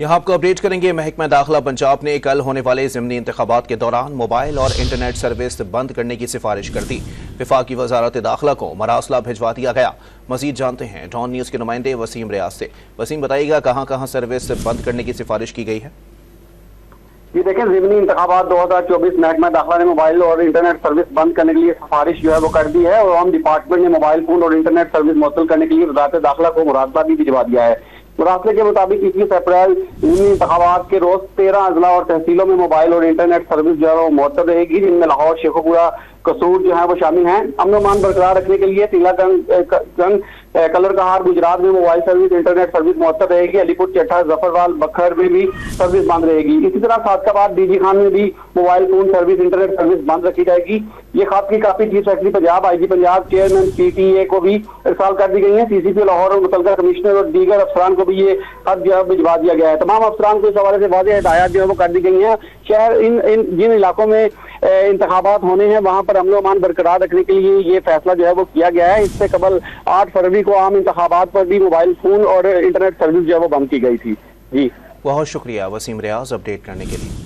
यहाँ आपको अपडेट करेंगे। महकमा दाखिला पंजाब ने कल होने वाले ज़िमनी इंतखाबात के दौरान मोबाइल और इंटरनेट सर्विस बंद करने की सिफारिश कर दी। वफाकी वजारत दाखिला को मरासला भिजवा दिया गया। मजीद जानते हैं डॉन न्यूज़ के नुमाइंदे वसीम रियाज से। वसीम, बताइएगा कहाँ कहाँ सर्विस बंद करने की सिफारिश की गई है? जी देखें, ज़िमनी इंतखाबात 2024 महकमा दाखिला ने मोबाइल और इंटरनेट सर्विस बंद करने के लिए सिफारिश जो है वो कर दी है और होम डिपार्टमेंट ने मोबाइल फोन और इंटरनेट सर्विस मुअत्तल करने के लिए वजारत दाखिला को मुरासला भी भिजवा दिया है। मुरासले के मुताबिक 21 अप्रैल ज़िमनी इंतखाबात के रोज 13 अजला और तहसीलों में मोबाइल और इंटरनेट सर्विस जो है वो मुअत्तल रहेगी, जिनमें लाहौर, शेखोपुरा, कसूर जो है वो शामिल हैं। अमन अमान बरकरार रखने के लिए तिलागंज, कलर कहार, गुजरात में मोबाइल सर्विस, इंटरनेट सर्विस मुअत्तल रहेगी। अलीपुर, चट्टा, जफरवाल, बखर में भी सर्विस बंद रहेगी। इसी तरह सादकाबाद, डीजी खान में भी mobile phone service, internet service बंद रखी जाएगी। ये खास की काफी chief secretary Punjab, IG Punjab, chairman PTA को भी इरसाल कर दी गई है। CCP लाहौर और मुतल्लिका कमिश्नर और दीगर अफसरान को भी ये खत जो है भिजवा दिया गया है। तमाम अफसरान को इस हवाले से वाज़ेह हिदायत जो है वो कर दी गई है। शहर जिन इलाकों में इंतखाबात होने हैं वहां पर अमन अमान बरकरार रखने के लिए ये फैसला जो है वो किया गया है। इससे कबल 8 फरवरी को आम इंतखाबात पर भी मोबाइल फोन और इंटरनेट सर्विस जो है वो बंद की गई थी। जी, बहुत शुक्रिया वसीम रियाज अपडेट करने के लिए।